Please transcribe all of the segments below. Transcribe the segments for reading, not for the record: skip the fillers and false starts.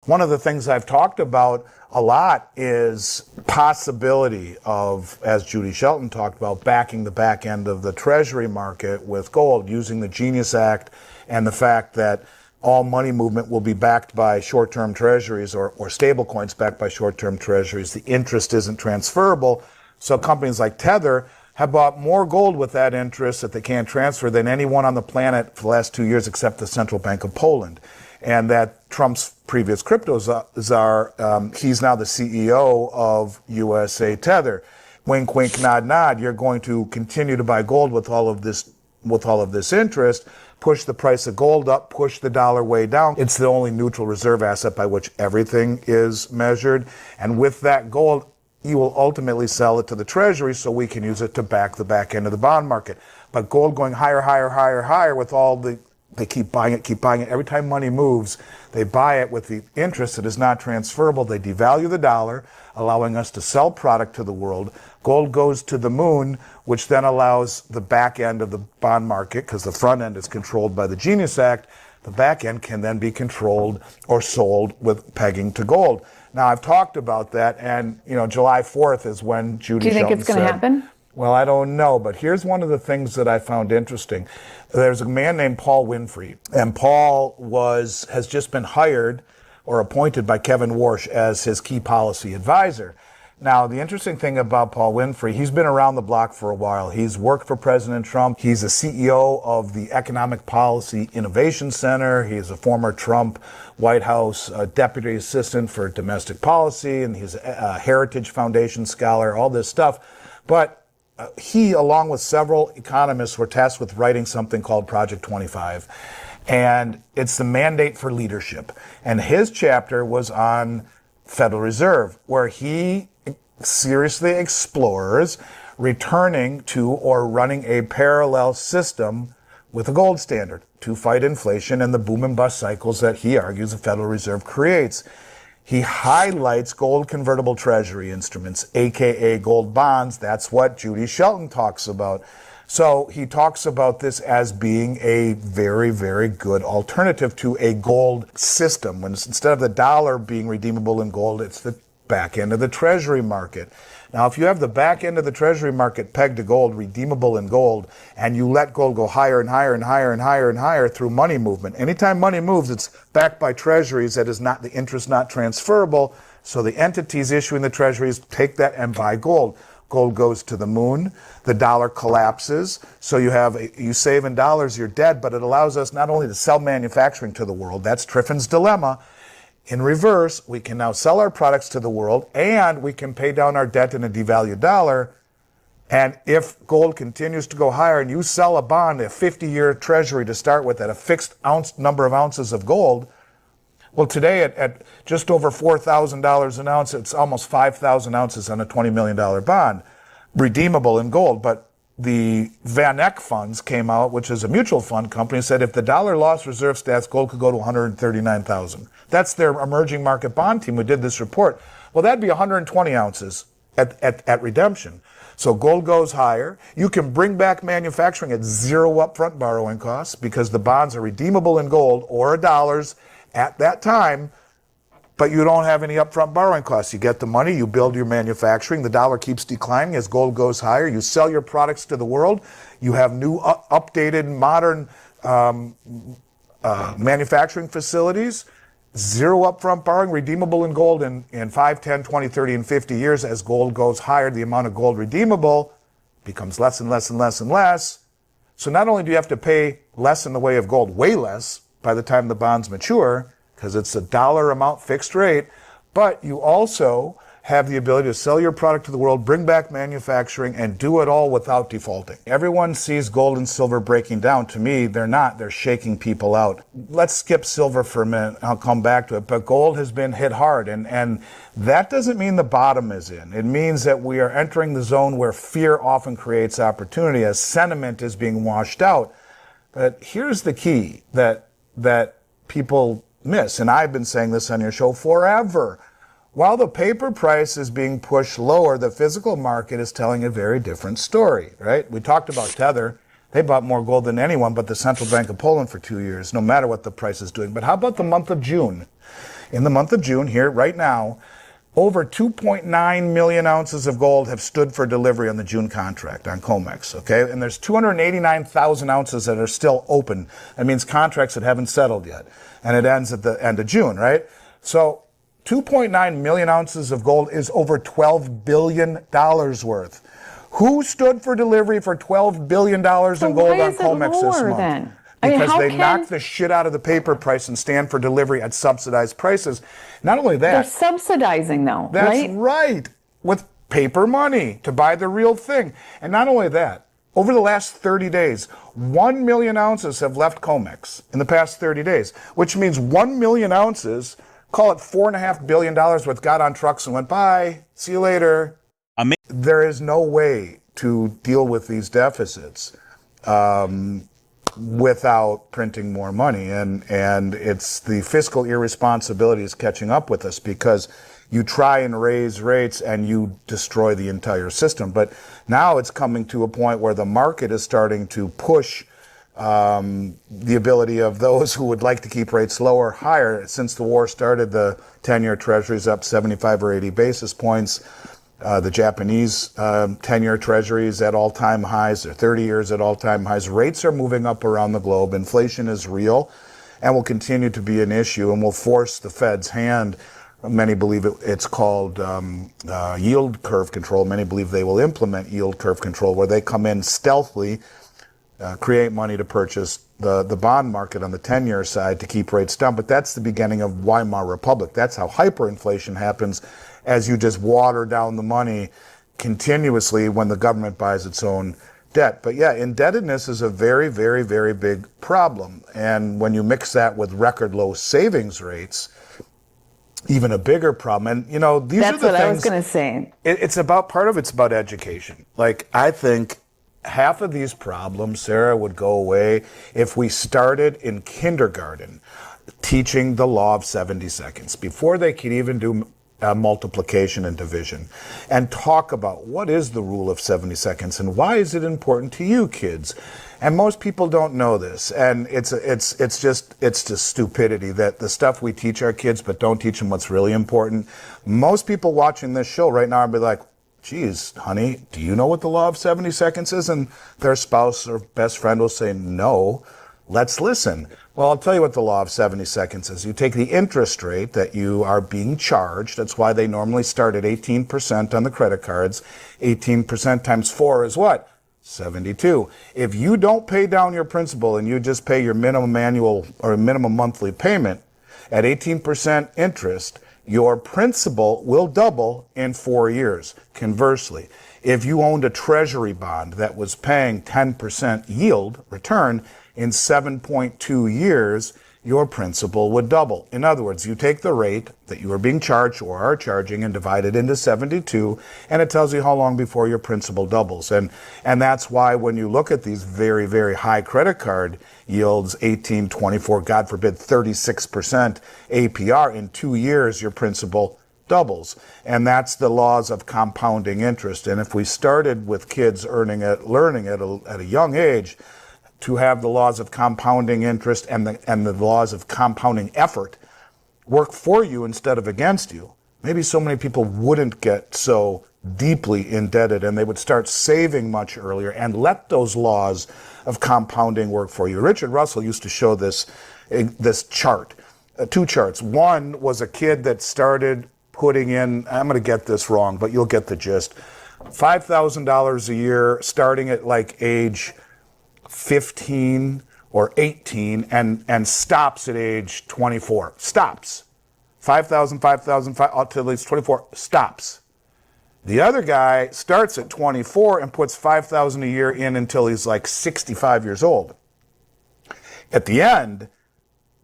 One of the things I've talked about a lot is possibility of, as Judy Shelton talked about, backing the back end of the Treasury market with gold, using the Genius Act and the fact that all money movement will be backed by short-term treasuries or stable coins backed by short-term treasuries. The interest isn't transferable. So companies like Tether have bought more gold with that interest that they can't transfer than anyone on the planet for the last 2 years except the Central Bank of Poland. And that Trump's previous crypto czar, he's now the CEO of USA Tether. Wink, wink, nod, nod. You're going to continue to buy gold with all of this interest, push the price of gold up, push the dollar way down. It's the only neutral reserve asset by which everything is measured. And with that gold, you will ultimately sell it to the Treasury so we can use it to back the back end of the bond market. But gold going higher, higher, higher, higher with all the they keep buying it, keep buying it. Every time money moves, they buy it with the interest that is not transferable. They devalue the dollar, allowing us to sell product to the world. Gold goes to the moon, which then allows the back end of the bond market, because the front end is controlled by the Genius Act, the back end can then be controlled or sold with pegging to gold. Now, I've talked about that, and July 4th is when Judy Shelton said... Do you think it's going to happen? Well, I don't know, but here's one of the things that I found interesting. There's a man named Paul Winfrey, and Paul has just been hired or appointed by Kevin Warsh as his key policy advisor. Now, the interesting thing about Paul Winfrey, he's been around the block for a while. He's worked for President Trump. He's a CEO of the Economic Policy Innovation Center. He's a former Trump White House Deputy Assistant for Domestic Policy, and he's a Heritage Foundation scholar, all this stuff. But he, along with several economists, were tasked with writing something called Project 25. And it's the mandate for leadership. And his chapter was on Federal Reserve, where he seriously explores returning to or running a parallel system with a gold standard to fight inflation and the boom and bust cycles that he argues the Federal Reserve creates. He highlights gold convertible treasury instruments, aka gold bonds. That's what Judy Shelton talks about. So he talks about this as being a very, very good alternative to a gold system. When instead of the dollar being redeemable in gold, it's the back end of the treasury market. Now, if you have the back end of the treasury market pegged to gold, redeemable in gold, and you let gold go higher and higher and higher and higher and higher through money movement, anytime money moves, it's backed by treasuries that is not the interest not transferable. So the entities issuing the treasuries take that and buy gold. Gold goes to the moon, the dollar collapses, so you save in dollars, you're dead, but it allows us not only to sell manufacturing to the world, that's Triffin's dilemma. In reverse, we can now sell our products to the world, and we can pay down our debt in a devalued dollar. And if gold continues to go higher and you sell a bond, a 50-year treasury to start with at a fixed number of ounces of gold, well, today at just over $4,000 an ounce, it's almost 5,000 ounces on a $20 million bond, redeemable in gold. But the Van Eck funds came out, which is a mutual fund company, said if the dollar lost reserve stats, gold could go to 139,000. That's their emerging market bond team who did this report. Well, that'd be 120 ounces at redemption. So gold goes higher. You can bring back manufacturing at zero upfront borrowing costs because the bonds are redeemable in gold or dollars at that time, but you don't have any upfront borrowing costs. You get the money, you build your manufacturing, the dollar keeps declining as gold goes higher, you sell your products to the world, you have new updated modern manufacturing facilities, zero upfront borrowing, redeemable in gold in 5, 10, 20, 30, and 50 years. As gold goes higher, the amount of gold redeemable becomes less and less and less and less. So not only do you have to pay less in the way of gold, way less, by the time the bonds mature, because it's a dollar amount fixed rate, but you also have the ability to sell your product to the world, bring back manufacturing, and do it all without defaulting. Everyone sees gold and silver breaking down. To me, they're not. They're shaking people out. Let's skip silver for a minute. I'll come back to it. But gold has been hit hard, and that doesn't mean the bottom is in. It means that we are entering the zone where fear often creates opportunity as sentiment is being washed out. But here's the key that people miss, and I've been saying this on your show forever. While the paper price is being pushed lower, the physical market is telling a very different story, right? We talked about Tether. They bought more gold than anyone but the Central Bank of Poland for 2 years, no matter what the price is doing. But how about the month of June? in the month of June, here right now, over 2.9 million ounces of gold have stood for delivery on the June contract on COMEX, okay? And there's 289,000 ounces that are still open. That means contracts that haven't settled yet. And it ends at the end of June, right? So 2.9 million ounces of gold is over $12 billion worth. Who stood for delivery for $12 billion in gold on COMEX this month? Then? Because they knock the shit out of the paper price and stand for delivery at subsidized prices. Not only that. They're subsidizing, though, that's right. With paper money to buy the real thing. And not only that, over the last 30 days, 1 million ounces have left COMEX in the past 30 days, which means 1 million ounces, call it $4.5 billion worth, got on trucks and went, bye, see you later. There is no way to deal with these deficits without printing more money. And it's the fiscal irresponsibility is catching up with us, because you try and raise rates and you destroy the entire system. But now it's coming to a point where the market is starting to push the ability of those who would like to keep rates lower higher. Since the war started, the 10-year Treasury is up 75 or 80 basis points. The Japanese 10-year Treasuries at all-time highs. They're 30 years at all-time highs. Rates are moving up around the globe. Inflation is real and will continue to be an issue and will force the Fed's hand. Many believe it's called yield curve control. Many believe they will implement yield curve control, where they come in stealthily, create money to purchase the bond market on the 10-year side to keep rates down. But that's the beginning of Weimar Republic. That's how hyperinflation happens, as you just water down the money continuously when the government buys its own debt. But yeah, indebtedness is a very, very, very big problem. And when you mix that with record low savings rates, even a bigger problem. And, you know, these are the things. That's what I was going to say. It's about, part of it's about education. Like, I think half of these problems, Sarah, would go away if we started in kindergarten teaching the law of 70 seconds before they could even do multiplication and division, and talk about what is the rule of 70 seconds and why is it important to you kids. And most people don't know this, and it's just stupidity that the stuff we teach our kids but don't teach them what's really important. Most people watching this show right now will be like, geez, honey, do you know what the law of 70 seconds is? And their spouse or best friend will say, no. Let's listen. Well, I'll tell you what the law of 70 seconds is. You take the interest rate that you are being charged. That's why they normally start at 18% on the credit cards. 18% times 4 is what? 72. If you don't pay down your principal and you just pay your minimum annual or minimum monthly payment at 18% interest, your principal will double in 4 years. Conversely, if you owned a Treasury bond that was paying 10% yield return, in 7.2 years, your principal would double. In other words, you take the rate that you are being charged or are charging and divide it into 72, and it tells you how long before your principal doubles. And that's why when you look at these very, very high credit card yields, 18, 24, God forbid, 36% APR, in 2 years, your principal doubles. And that's the laws of compounding interest. And if we started with kids learning at a young age, to have the laws of compounding interest and the laws of compounding effort work for you instead of against you, maybe so many people wouldn't get so deeply indebted, and they would start saving much earlier and let those laws of compounding work for you. Richard Russell used to show this chart, two charts. One was a kid that started putting in, I'm going to get this wrong, but you'll get the gist, $5,000 a year starting at like age 15 or 18 and stops at age 24. Stops. 5,000, until he's 24, stops. The other guy starts at 24 and puts 5,000 a year in until he's like 65 years old. At the end,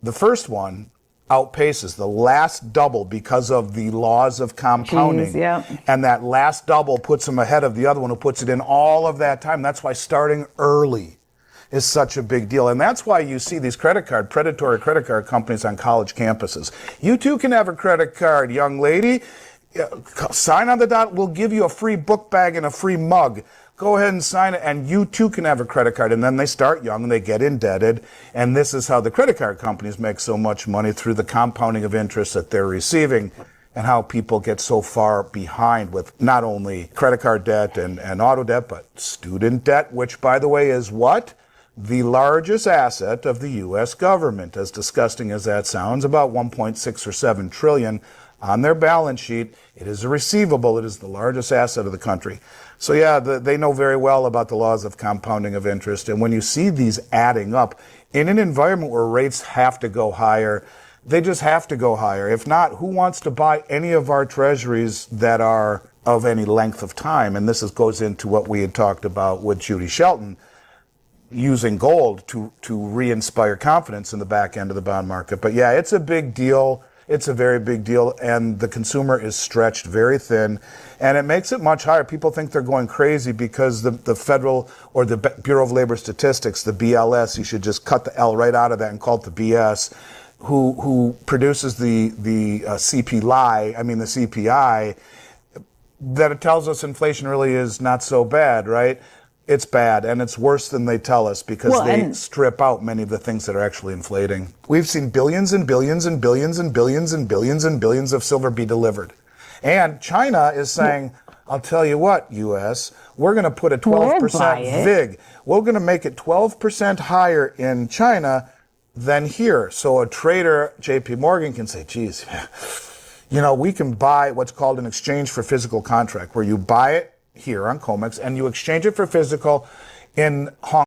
the first one outpaces the last double because of the laws of compounding. Jeez, yeah. And that last double puts him ahead of the other one who puts it in all of that time. That's why starting early is such a big deal. And that's why you see these predatory credit card companies on college campuses. You too can have a credit card, young lady. Sign on the dot. We'll give you a free book bag and a free mug. go ahead and sign it, and you too can have a credit card. And then they start young and they get indebted. And this is how the credit card companies make so much money, through the compounding of interest that they're receiving, and how people get so far behind with not only credit card debt and auto debt, but student debt, which, by the way, is what? The largest asset of the U.S. government. As disgusting as that sounds, about 1.6 or 7 trillion on their balance sheet. It is a receivable. It is the largest asset of the country. So yeah, they know very well about the laws of compounding of interest. And when you see these adding up in an environment where rates have to go higher, they just have to go higher. If not, who wants to buy any of our treasuries that are of any length of time? And this goes into what we had talked about with Judy Shelton, using gold to re-inspire confidence in the back end of the bond market. But yeah, it's a big deal. It's a very big deal, and the consumer is stretched very thin, and it makes it much higher. People think they're going crazy because the federal, or the Bureau of Labor Statistics, the BLS, you should just cut the L right out of that and call it the BS, who produces the CPI, that it tells us inflation really is not so bad, right? It's bad, and it's worse than they tell us, because they strip out many of the things that are actually inflating. We've seen billions and billions and billions and billions and billions and billions of silver be delivered. And China is saying, I'll tell you what, U.S., we're going to put a 12% VIG. We're going to make it 12% higher in China than here. So a trader, JP Morgan, can say, geez, we can buy what's called an exchange for physical contract, where you buy it here on COMEX and you exchange it for physical in Hong